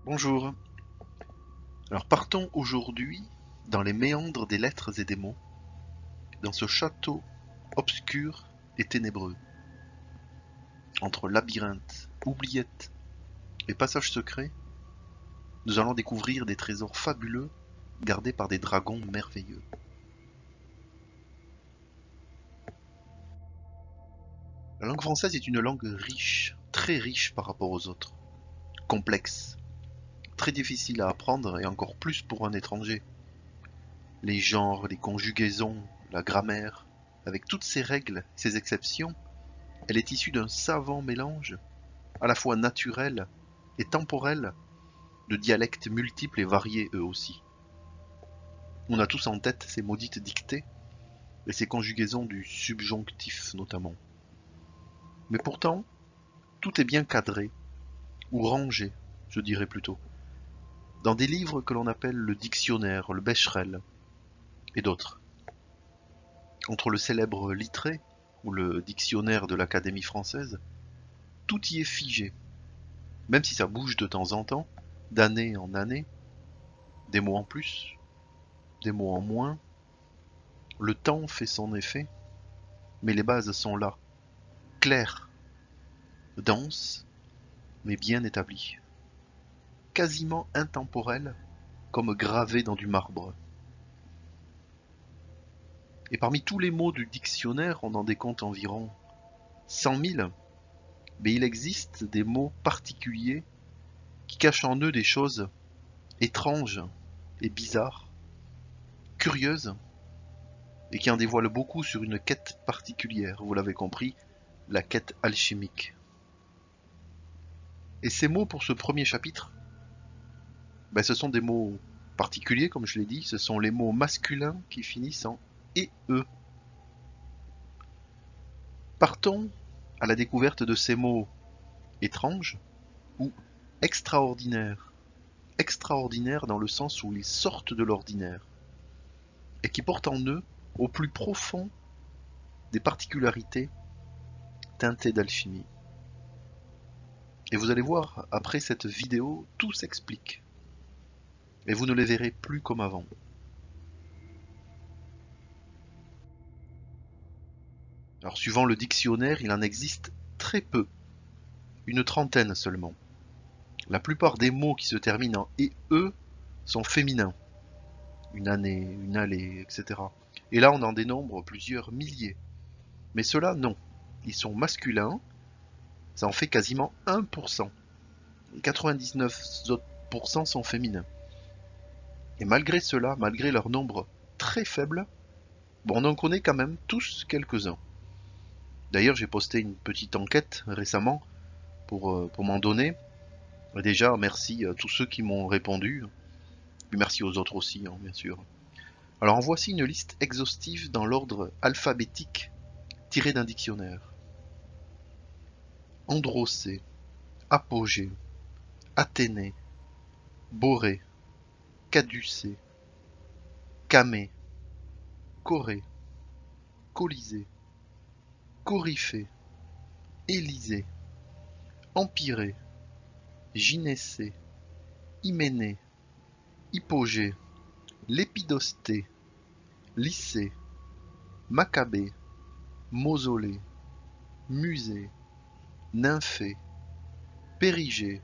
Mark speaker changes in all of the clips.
Speaker 1: Bonjour. Alors partons aujourd'hui dans les méandres des lettres et des mots, dans ce château obscur et ténébreux, entre labyrinthes, oubliettes et passages secrets, nous allons découvrir des trésors fabuleux gardés par des dragons merveilleux. La langue française est une langue riche, très riche par rapport aux autres, complexe, très difficile à apprendre et encore plus pour un étranger. Les genres, les conjugaisons, la grammaire, avec toutes ces règles, ces exceptions, elle est issue d'un savant mélange, à la fois naturel et temporel, de dialectes multiples et variés eux aussi. On a tous en tête ces maudites dictées et ces conjugaisons du subjonctif notamment. Mais pourtant, tout est bien cadré, ou rangé, je dirais plutôt, dans des livres que l'on appelle le dictionnaire, le Becherel, et d'autres. Entre le célèbre Littré, ou le dictionnaire de l'Académie française, tout y est figé, même si ça bouge de temps en temps, d'année en année, des mots en plus, des mots en moins, le temps fait son effet, mais les bases sont là, claires, denses, mais bien établies, quasiment intemporelles, comme gravées dans du marbre. Et parmi tous les mots du dictionnaire, on en décompte environ 100 000, mais il existe des mots particuliers qui cachent en eux des choses étranges et bizarres, curieuses, et qui en dévoilent beaucoup sur une quête particulière, vous l'avez compris, la quête alchimique. Et ces mots pour ce premier chapitre, ce sont des mots particuliers, comme je l'ai dit, ce sont les mots masculins qui finissent en et e. Partons à la découverte de ces mots étranges ou extraordinaires. Extraordinaires dans le sens où ils sortent de l'ordinaire et qui portent en eux, au plus profond, des particularités teintées d'alchimie. Et vous allez voir, après cette vidéo, tout s'explique. Et vous ne les verrez plus comme avant. Alors suivant le dictionnaire, il en existe très peu, une trentaine seulement. La plupart des mots qui se terminent en et e sont féminins. Une année, une allée, etc. Et là, on en dénombre plusieurs milliers. Mais ceux-là, non. Ils sont masculins, ça en fait quasiment 1%. 99% sont féminins. Et malgré cela, malgré leur nombre très faible, bon, on en connaît quand même tous quelques-uns. D'ailleurs, j'ai posté une petite enquête récemment pour m'en donner. Déjà, merci à tous ceux qui m'ont répondu. Puis merci aux autres aussi, hein, bien sûr. Alors en voici une liste exhaustive dans l'ordre alphabétique tirée d'un dictionnaire. Androcée, apogée, Athénée, Borée, Caducée, Camée, Corée, Colisée, Coryphée, Élysée, Empyrée, Gynécée, Hyménée, Hypogée, Lépidostée, Lycée, Maccabée, Mausolée, Musée, Nymphée, Périgée,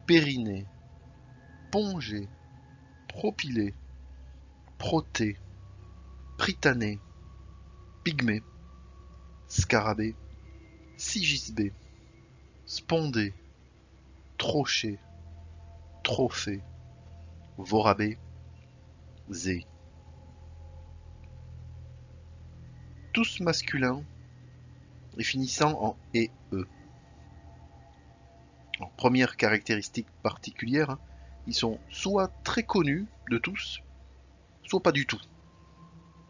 Speaker 1: Périnée, Pongée, Propylée, Protée, Prytanée, Pygmée, Scarabée, Sigisbée, Spondée, Trochée, Trophée, Vorabée, Zé. Tous masculins et finissant en et e. Alors, première caractéristique particulière, hein, ils sont soit très connus de tous, soit pas du tout.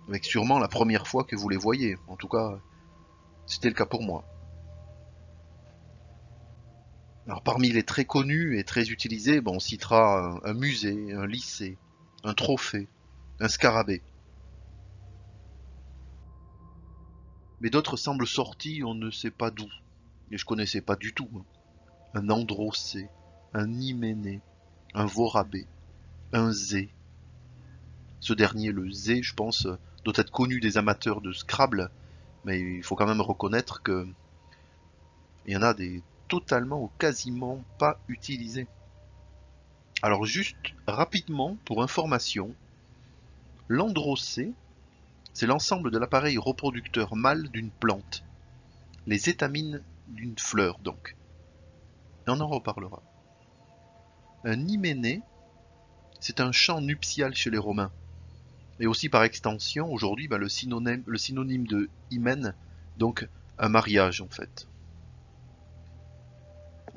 Speaker 1: Avec sûrement la première fois que vous les voyez. En tout cas, c'était le cas pour moi. Alors parmi les très connus et très utilisés, on citera un musée, un lycée, un trophée, un scarabée. Mais d'autres semblent sortis on ne sait pas d'où. Et je connaissais pas du tout. Un androcée, un hyménée. un Vorabé, un Zé. Ce dernier, le Zé, je pense, doit être connu des amateurs de Scrabble, mais il faut quand même reconnaître que il y en a des totalement ou quasiment pas utilisés. Alors juste rapidement, pour information, l'androcée, c'est l'ensemble de l'appareil reproducteur mâle d'une plante, les étamines d'une fleur donc. Et on en reparlera. Un hyménée, c'est un chant nuptial chez les Romains. Et aussi par extension, aujourd'hui, le synonyme de hymen, donc un mariage en fait.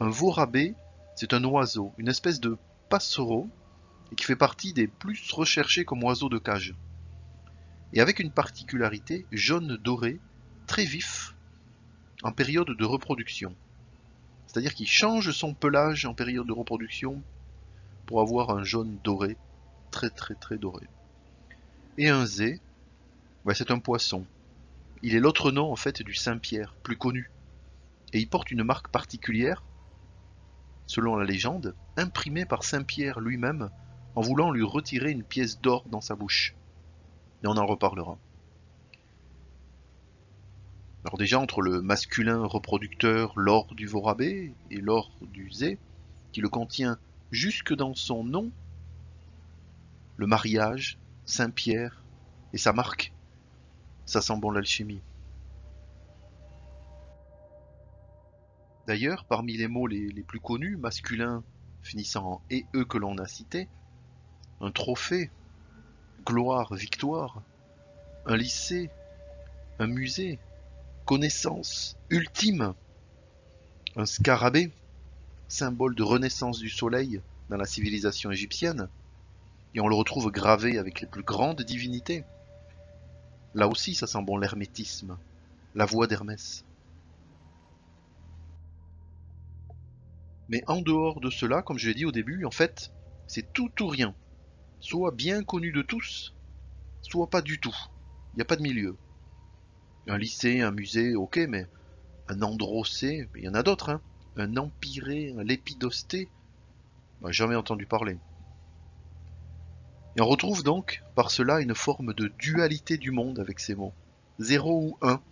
Speaker 1: Un Vorabé, c'est un oiseau, une espèce de passereau, et qui fait partie des plus recherchés comme oiseaux de cage. Et avec une particularité jaune doré, très vif, en période de reproduction. C'est-à-dire qu'il change son pelage en période de reproduction pour avoir un jaune doré, très très très doré. Et un zé, c'est un poisson. Il est l'autre nom en fait du Saint-Pierre, plus connu. Et il porte une marque particulière, selon la légende, imprimée par Saint-Pierre lui-même en voulant lui retirer une pièce d'or dans sa bouche. Et on en reparlera. Alors déjà, entre le masculin reproducteur l'or du Vorabé et l'or du Zé, qui le contient jusque dans son nom, le mariage, Saint-Pierre et sa marque, ça sent bon l'alchimie. D'ailleurs, parmi les mots les plus connus, masculins finissant en «-e» que l'on a cités, un trophée, gloire, victoire, un lycée, un musée, connaissance ultime, un scarabée, symbole de renaissance du soleil dans la civilisation égyptienne, et on le retrouve gravé avec les plus grandes divinités. Là aussi, ça sent bon l'hermétisme, la voix d'Hermès. Mais en dehors de cela, comme je l'ai dit au début, en fait, c'est tout ou rien. Soit bien connu de tous, soit pas du tout. Il n'y a pas de milieu. Un lycée, un musée, ok, mais un androcée, il y en a d'autres, hein. Un empyrée, un lépidosté, jamais entendu parler. Et on retrouve donc par cela une forme de dualité du monde avec ces mots. 0 ou 1,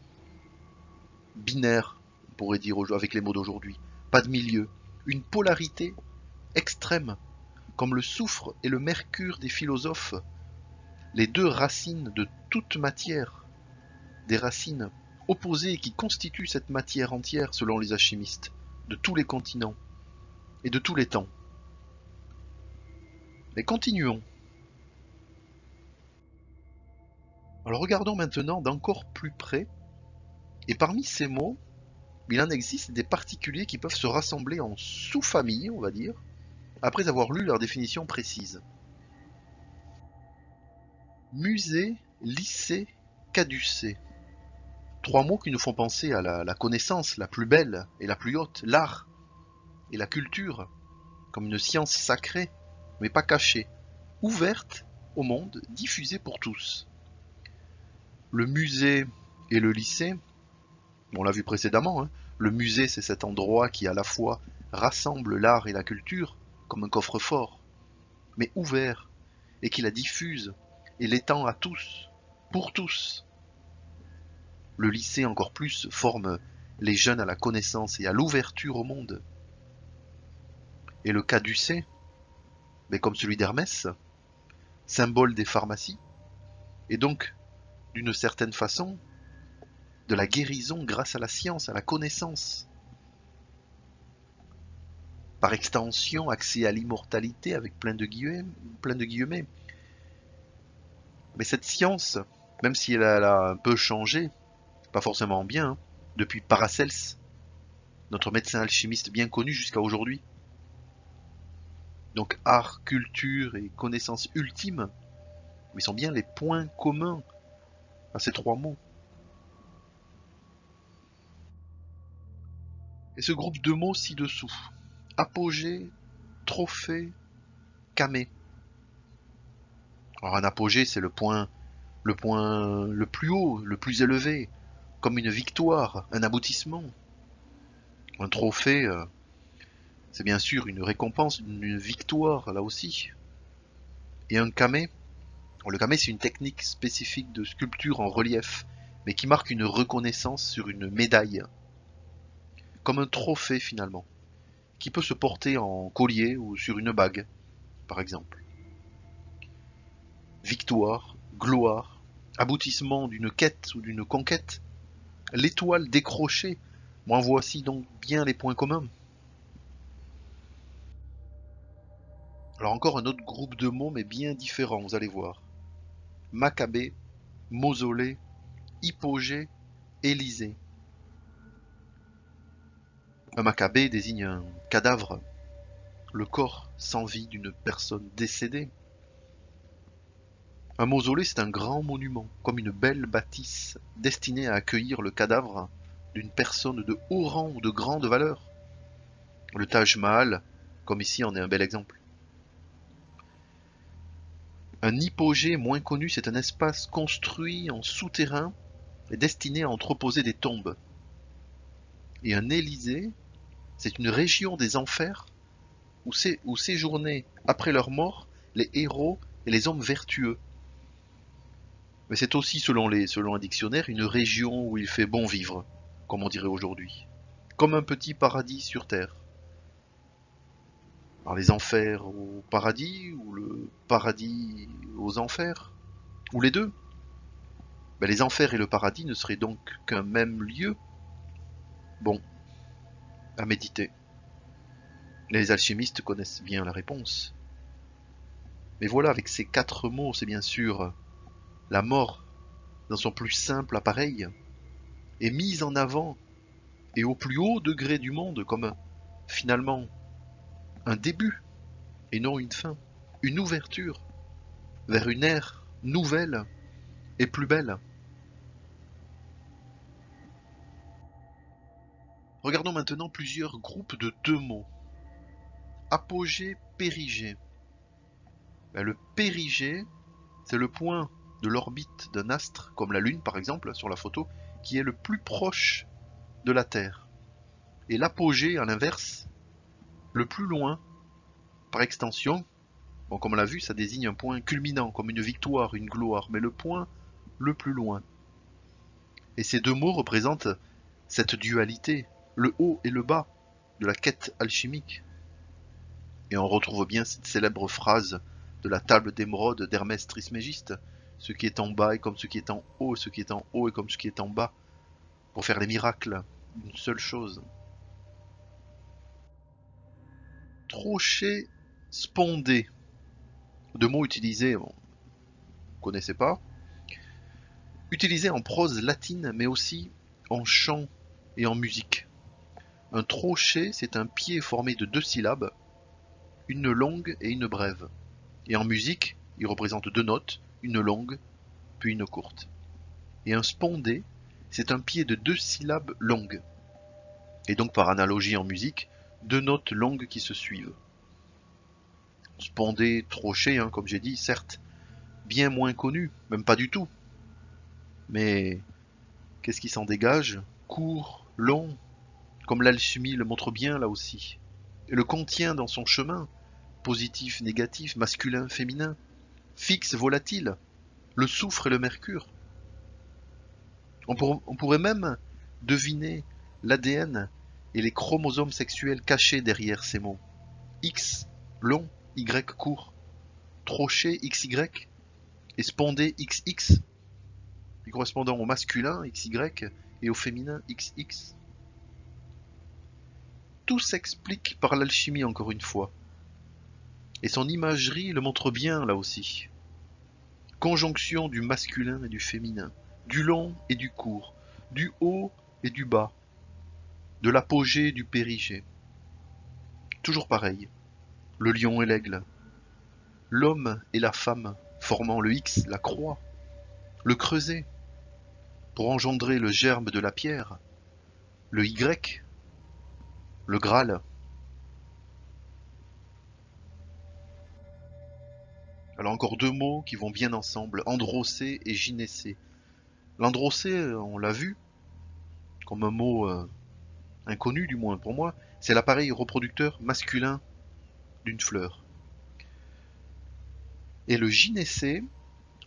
Speaker 1: binaire, on pourrait dire avec les mots d'aujourd'hui. Pas de milieu. Une polarité extrême, comme le soufre et le mercure des philosophes, les deux racines de toute matière, des racines opposées qui constituent cette matière entière selon les alchimistes, de tous les continents et de tous les temps. Mais continuons. Alors regardons maintenant d'encore plus près, et parmi ces mots, il en existe des particuliers qui peuvent se rassembler en sous-familles, on va dire, après avoir lu leur définition précise. Musée, lycée, caducée. Trois mots qui nous font penser à la connaissance la plus belle et la plus haute, l'art et la culture, comme une science sacrée, mais pas cachée, ouverte au monde, diffusée pour tous. Le musée et le lycée, on l'a vu précédemment, hein, le musée c'est cet endroit qui à la fois rassemble l'art et la culture comme un coffre-fort, mais ouvert, et qui la diffuse et l'étend à tous, pour tous. Le lycée encore plus forme les jeunes à la connaissance et à l'ouverture au monde. Et le caducée, mais comme celui d'Hermès, symbole des pharmacies, et donc, d'une certaine façon, de la guérison grâce à la science, à la connaissance. Par extension, accès à l'immortalité avec plein de guillemets. Mais cette science, même si elle a un peu changé, pas forcément bien, hein, depuis Paracels, notre médecin alchimiste bien connu jusqu'à aujourd'hui. Donc art, culture et connaissance ultime, mais sont bien les points communs à ces trois mots. Et ce groupe de mots ci-dessous, apogée, trophée, camé. Alors un apogée, c'est le point le plus haut, le plus élevé, comme une victoire, un aboutissement. Un trophée, C'est bien sûr une récompense, une victoire là aussi. Et un kame, le kame c'est une technique spécifique de sculpture en relief, mais qui marque une reconnaissance sur une médaille, comme un trophée finalement, qui peut se porter en collier ou sur une bague, par exemple. Victoire, gloire, aboutissement d'une quête ou d'une conquête, l'étoile décrochée, m'en voici donc bien les points communs. Alors encore un autre groupe de mots, mais bien différents, vous allez voir. Maccabée, mausolée, hypogée, Élysée. Un maccabée désigne un cadavre, le corps sans vie d'une personne décédée. Un mausolée, c'est un grand monument, comme une belle bâtisse destinée à accueillir le cadavre d'une personne de haut rang ou de grande valeur. Le Taj Mahal, comme ici, en est un bel exemple. Un hypogée moins connu, c'est un espace construit en souterrain et destiné à entreposer des tombes. Et un Élysée, c'est une région des enfers où séjournaient après leur mort les héros et les hommes vertueux. Mais c'est aussi, selon un dictionnaire, une région où il fait bon vivre, comme on dirait aujourd'hui. Comme un petit paradis sur terre. Alors les enfers au paradis, ou le paradis aux enfers, ou les deux. Ben, les enfers et le paradis ne seraient donc qu'un même lieu. Bon, à méditer. Les alchimistes connaissent bien la réponse. Mais voilà, avec ces 4 mots, c'est bien sûr la mort dans son plus simple appareil, est mise en avant et au plus haut degré du monde comme finalement un début et non une fin, une ouverture vers une ère nouvelle et plus belle. Regardons maintenant plusieurs groupes de 2 mots. Apogée, périgée. Ben, le périgée, c'est le point de l'orbite d'un astre, comme la Lune par exemple, sur la photo, qui est le plus proche de la Terre. Et l'apogée, à l'inverse, le plus loin, par extension. Bon, comme on l'a vu, ça désigne un point culminant, comme une victoire, une gloire, mais le point le plus loin. Et ces 2 mots représentent cette dualité, le haut et le bas, de la quête alchimique. Et on retrouve bien cette célèbre phrase de la table d'émeraude d'Hermès Trismégiste, ce qui est en bas est comme ce qui est en haut, ce qui est en haut est comme ce qui est en bas, pour faire les miracles d'une seule chose. Trocher, spondé, 2 mots utilisés, bon, vous ne connaissez pas, utilisés en prose latine, mais aussi en chant et en musique. Un trochet, c'est un pied formé de 2 syllabes, une longue et une brève. Et en musique, il représente 2 notes, une longue, puis une courte. Et un spondé, c'est un pied de 2 syllabes longues. Et donc par analogie en musique, 2 notes longues qui se suivent. Spondé, trochet, hein, comme j'ai dit, certes, bien moins connu, même pas du tout. Mais qu'est-ce qui s'en dégage? Court, long, comme l'alchimie le montre bien là aussi. Et le contient dans son chemin, positif, négatif, masculin, féminin, fixe, volatile, le soufre et le mercure. On pourrait même deviner l'ADN et les chromosomes sexuels cachés derrière ces mots. X, long, Y court, trochet XY et spondé XX, correspondant au masculin XY et au féminin XX. Tout s'explique par l'alchimie encore une fois. Et son imagerie le montre bien là aussi. Conjonction du masculin et du féminin, du long et du court, du haut et du bas, de l'apogée et du périgée. Toujours pareil, le lion et l'aigle, l'homme et la femme formant le X, la croix, le creuset, pour engendrer le germe de la pierre, le Y, le Graal. Alors encore 2 mots qui vont bien ensemble, androcée et gynécée. L'androcée, on l'a vu, comme un mot inconnu du moins pour moi, c'est l'appareil reproducteur masculin d'une fleur. Et le gynécée,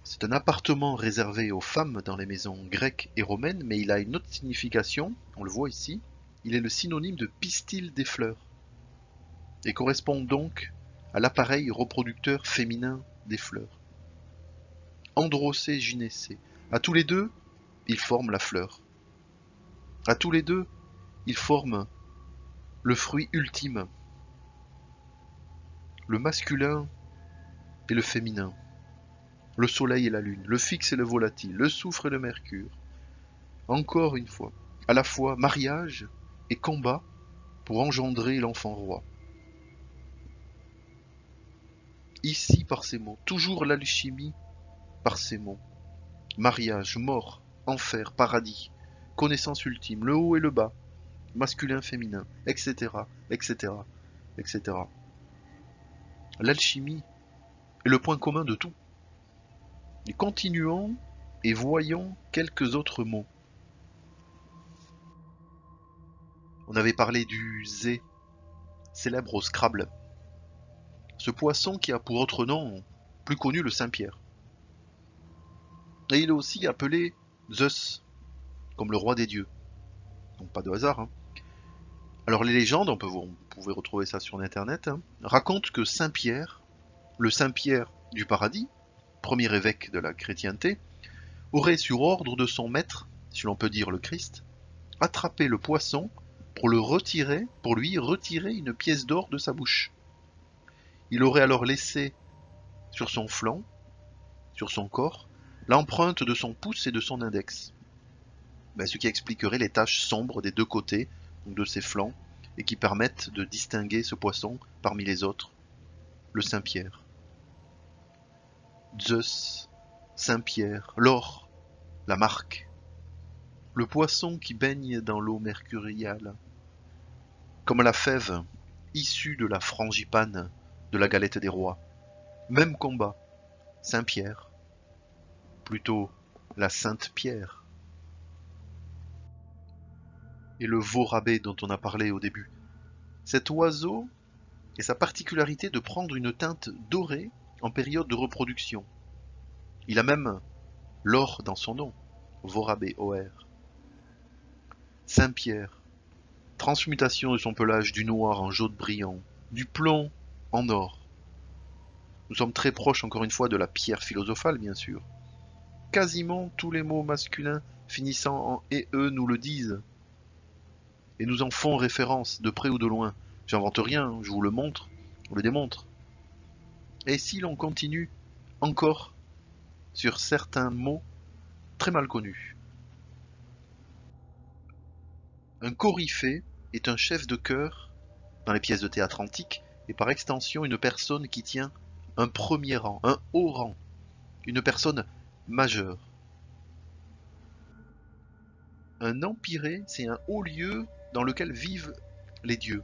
Speaker 1: c'est un appartement réservé aux femmes dans les maisons grecques et romaines, mais il a une autre signification, on le voit ici, il est le synonyme de pistil des fleurs, et correspond donc à l'appareil reproducteur féminin des fleurs. Androcée, gynécée. À tous les deux, ils forment la fleur. À tous les deux, ils forment le fruit ultime, le masculin et le féminin, le soleil et la lune, le fixe et le volatile, le soufre et le mercure. Encore une fois, à la fois mariage et combat pour engendrer l'enfant roi. Ici par ces mots, toujours l'alchimie par ces mots. Mariage, mort, enfer, paradis, connaissance ultime, le haut et le bas, masculin, féminin, etc., etc., etc. L'alchimie est le point commun de tout. Et continuons et voyons quelques autres mots. On avait parlé du zé, célèbre au Scrabble. Ce poisson qui a pour autre nom, plus connu, le Saint-Pierre. Et il est aussi appelé Zeus, comme le roi des dieux. Donc pas de hasard. Hein. Alors les légendes, vous pouvez retrouver ça sur internet, racontent que Saint-Pierre, le Saint-Pierre du paradis, premier évêque de la chrétienté, aurait sur ordre de son maître, si l'on peut dire le Christ, attrapé le poisson pour lui retirer une pièce d'or de sa bouche. Il aurait alors laissé sur son flanc, sur son corps, l'empreinte de son pouce et de son index. Ce qui expliquerait les taches sombres des deux côtés, donc de ses flancs, et qui permettent de distinguer ce poisson parmi les autres, le Saint-Pierre. Zeus, Saint-Pierre, l'or, la marque, le poisson qui baigne dans l'eau mercuriale, comme la fève issue de la frangipane de la galette des rois. Même combat, Saint-Pierre, plutôt la Sainte-Pierre. Et le veau rabais dont on a parlé au début. Cet oiseau a sa particularité de prendre une teinte dorée en période de reproduction. Il a même l'or dans son nom, veau rabais, OR. Saint-Pierre, transmutation de son pelage du noir en jaune brillant, du plomb en or. Nous sommes très proches encore une fois de la pierre philosophale bien sûr. Quasiment tous les mots masculins finissant en « e » nous le disent. Et nous en font référence, de près ou de loin. J'invente rien, je vous le montre, je vous le démontre. Et si l'on continue encore sur certains mots très mal connus. Un coryphée est un chef de chœur dans les pièces de théâtre antiques et par extension une personne qui tient un premier rang, un haut rang, une personne majeure. Un empyrée, c'est un haut lieu dans lequel vivent les dieux.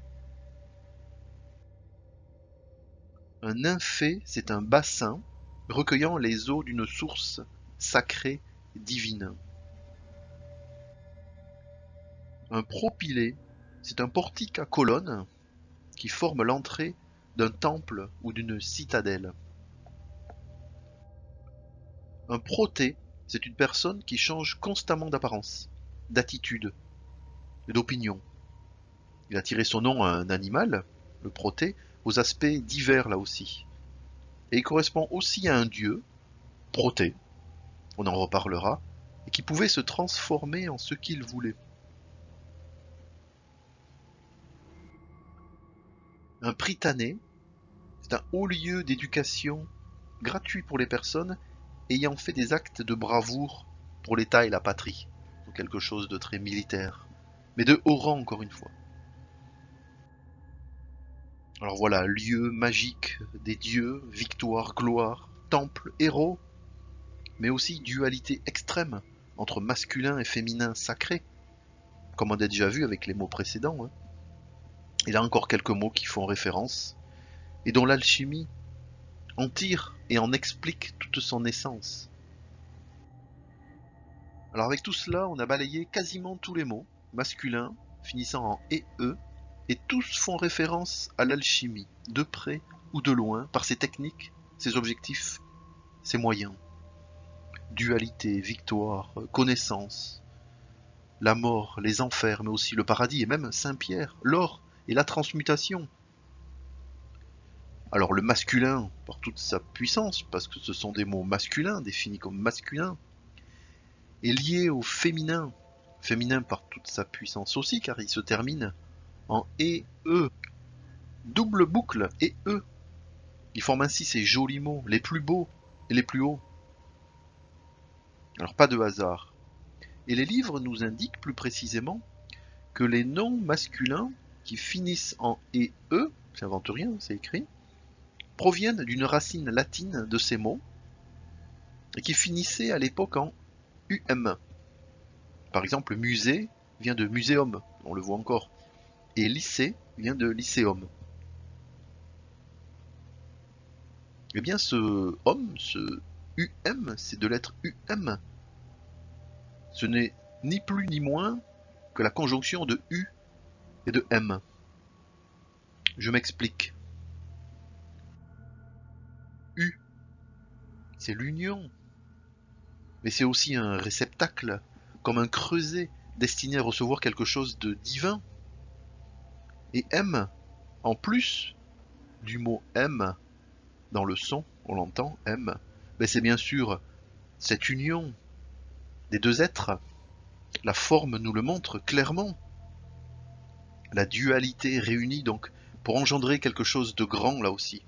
Speaker 1: Un nymphée, c'est un bassin recueillant les eaux d'une source sacrée divine. Un propylée, c'est un portique à colonnes qui forme l'entrée d'un temple ou d'une citadelle. Un protée, c'est une personne qui change constamment d'apparence, d'attitude et d'opinion. Il a tiré son nom à un animal, le protée, aux aspects divers là aussi. Et il correspond aussi à un dieu, Protée, on en reparlera, et qui pouvait se transformer en ce qu'il voulait. Un prytané, c'est un haut lieu d'éducation gratuit pour les personnes ayant fait des actes de bravoure pour l'État et la patrie, donc quelque chose de très militaire, mais de haut rang encore une fois. Alors voilà, lieu magique des dieux, victoire, gloire, temple, héros, mais aussi dualité extrême entre masculin et féminin sacré, comme on a déjà vu avec les mots précédents. Hein. Il y a encore quelques mots qui font référence, et dont l'alchimie en tire et en explique toute son essence. Alors avec tout cela, on a balayé quasiment tous les mots, masculins, finissant en -e, et tous font référence à l'alchimie, de près ou de loin, par ses techniques, ses objectifs, ses moyens. Dualité, victoire, connaissance, la mort, les enfers, mais aussi le paradis, et même Saint-Pierre, l'or et la transmutation. Alors le masculin, par toute sa puissance, parce que ce sont des mots masculins, définis comme masculins, est lié au féminin, féminin par toute sa puissance aussi, car il se termine en et, e, double boucle et e. Il forme ainsi ces jolis mots, les plus beaux et les plus hauts. Alors pas de hasard. Et les livres nous indiquent plus précisément que les noms masculins qui finissent en et, e, j'invente rien, c'est écrit, proviennent d'une racine latine de ces mots et qui finissaient à l'époque en um. Par exemple, musée vient de muséum, on le voit encore, et lycée vient de lycéum. Eh bien, ce homme, ce um, ces deux lettres um, ce n'est ni plus ni moins que la conjonction de u et de m. Je m'explique. U, c'est l'union, mais c'est aussi un réceptacle, comme un creuset destiné à recevoir quelque chose de divin. Et M, en plus du mot M, dans le son, on l'entend, M, ben c'est bien sûr cette union des deux êtres. La forme nous le montre clairement. La dualité réunie donc pour engendrer quelque chose de grand là aussi.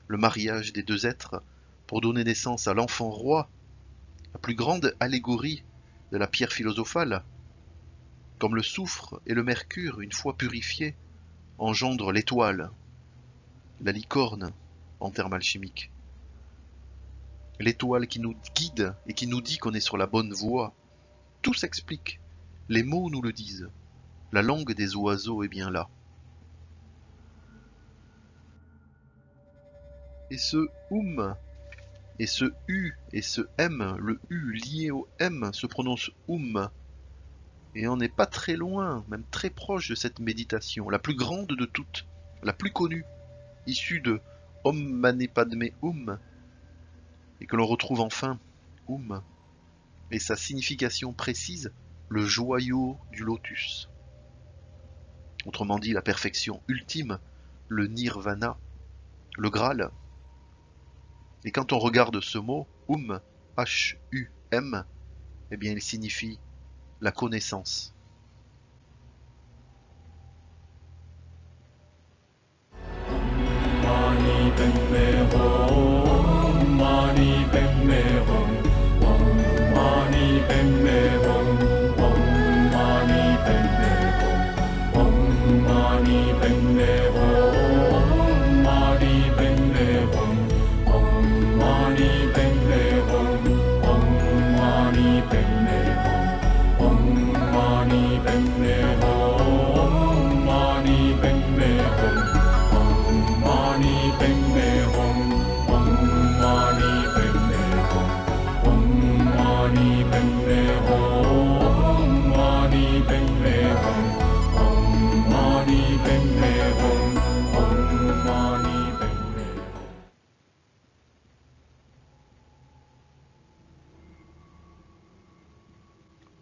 Speaker 1: Le mariage des deux êtres pour donner naissance à l'enfant roi, la plus grande allégorie de la pierre philosophale, comme le soufre et le mercure, une fois purifiés, engendrent l'étoile, la licorne en termes alchimiques. L'étoile qui nous guide et qui nous dit qu'on est sur la bonne voie. Tout s'explique. Les mots nous le disent. La langue des oiseaux est bien là. Et ce et ce u et ce m, le u lié au m se prononce et on n'est pas très loin, même très proche de cette méditation, la plus grande de toutes, la plus connue, issue de Om Mani Padme Hum, et que l'on retrouve enfin, et sa signification précise, le joyau du lotus. Autrement dit, la perfection ultime, le nirvana, le Graal. Et quand on regarde ce mot, H-U-M, eh bien il signifie la connaissance.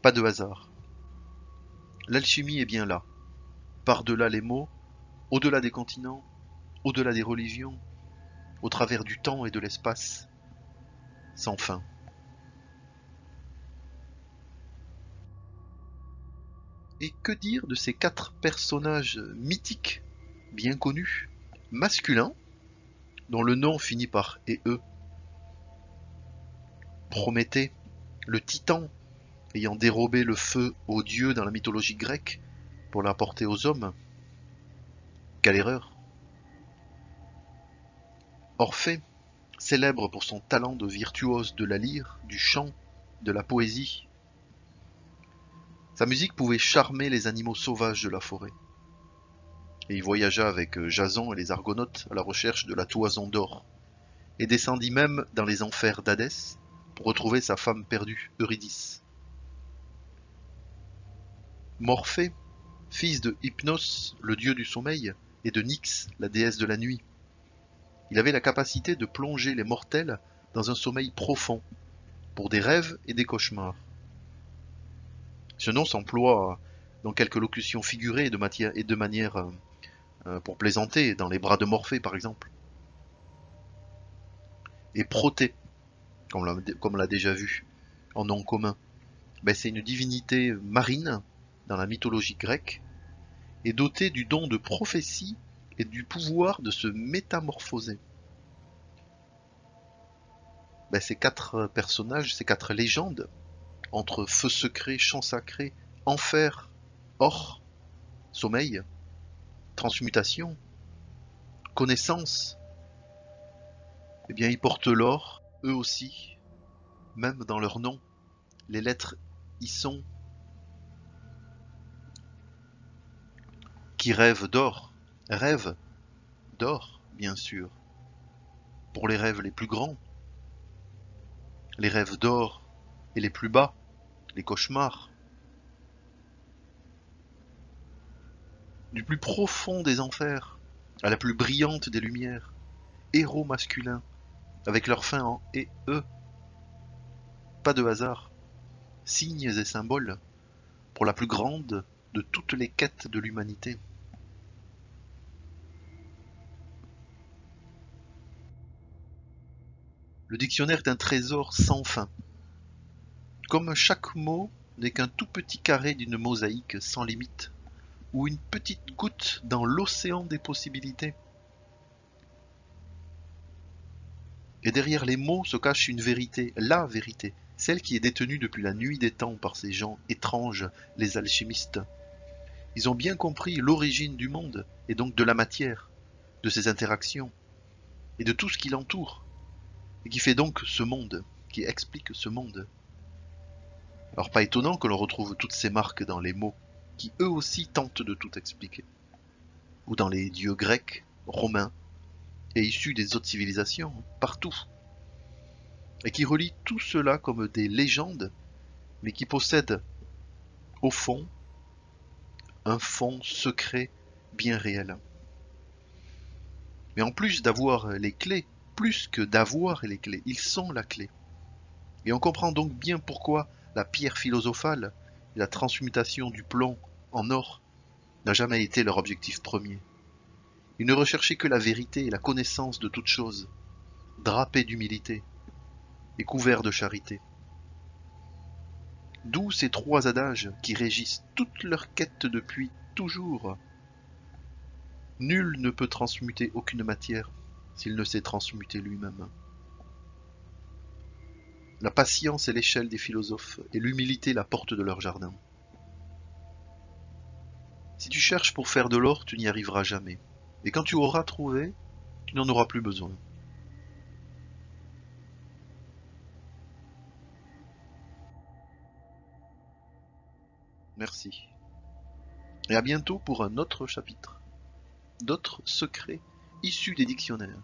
Speaker 1: Pas de hasard. L'alchimie est bien là, par-delà les mots, au-delà des continents, au-delà des religions, au travers du temps et de l'espace, sans fin. Et que dire de ces 4 personnages mythiques, bien connus, masculins, dont le nom finit par « et eux ». Prométhée, le titan, ayant dérobé le feu aux dieux dans la mythologie grecque pour l'apporter aux hommes. Quelle erreur! Orphée, célèbre pour son talent de virtuose de la lyre, du chant, de la poésie. Sa musique pouvait charmer les animaux sauvages de la forêt. Et il voyagea avec Jason et les Argonautes à la recherche de la toison d'or, et descendit même dans les enfers d'Hadès pour retrouver sa femme perdue, Eurydice. Morphée, fils de Hypnos, le dieu du sommeil, et de Nyx, la déesse de la nuit. Il avait la capacité de plonger les mortels dans un sommeil profond, pour des rêves et des cauchemars. Ce nom s'emploie dans quelques locutions figurées de manière pour plaisanter, dans les bras de Morphée par exemple. Et Protée, comme on l'a déjà vu, en nom commun. Ben, c'est une divinité marine dans la mythologie grecque et dotée du don de prophétie et du pouvoir de se métamorphoser. Ben, ces quatre personnages, ces quatre légendes, entre feu secret, chant sacré, enfer, or, sommeil, transmutation, connaissance, eh bien ils portent l'or, eux aussi, même dans leur nom. Les lettres y sont, qui rêvent d'or, rêvent d'or, bien sûr, pour les rêves les plus grands, les rêves d'or et les plus bas, les cauchemars, du plus profond des enfers à la plus brillante des lumières, héros masculins, avec leur fin en et eux, pas de hasard, signes et symboles, pour la plus grande de toutes les quêtes de l'humanité. Le dictionnaire est un trésor sans fin. Comme chaque mot n'est qu'un tout petit carré d'une mosaïque sans limite, ou une petite goutte dans l'océan des possibilités. Et derrière les mots se cache une vérité, la vérité, celle qui est détenue depuis la nuit des temps par ces gens étranges, les alchimistes. Ils ont bien compris l'origine du monde, et donc de la matière, de ses interactions, et de tout ce qui l'entoure, et qui fait donc ce monde, qui explique ce monde. Alors pas étonnant que l'on retrouve toutes ces marques dans les mots, qui eux aussi tentent de tout expliquer, ou dans les dieux grecs, romains, et issus des autres civilisations, partout, et qui relient tout cela comme des légendes, mais qui possèdent, au fond, un fond secret bien réel. Mais en plus d'avoir les clés, plus que d'avoir les clés, ils sont la clé. Et on comprend donc bien pourquoi la pierre philosophale et la transmutation du plomb en or n'a jamais été leur objectif premier. Ils ne recherchaient que la vérité et la connaissance de toute chose, drapés d'humilité et couverts de charité. D'où ces trois adages qui régissent toute leur quête depuis toujours. Nul ne peut transmuter aucune matière s'il ne s'est transmuté lui-même. La patience est l'échelle des philosophes et l'humilité la porte de leur jardin. Si tu cherches pour faire de l'or, tu n'y arriveras jamais. Et quand tu auras trouvé, tu n'en auras plus besoin. Merci. Et à bientôt pour un autre chapitre, d'autres secrets issus des dictionnaires.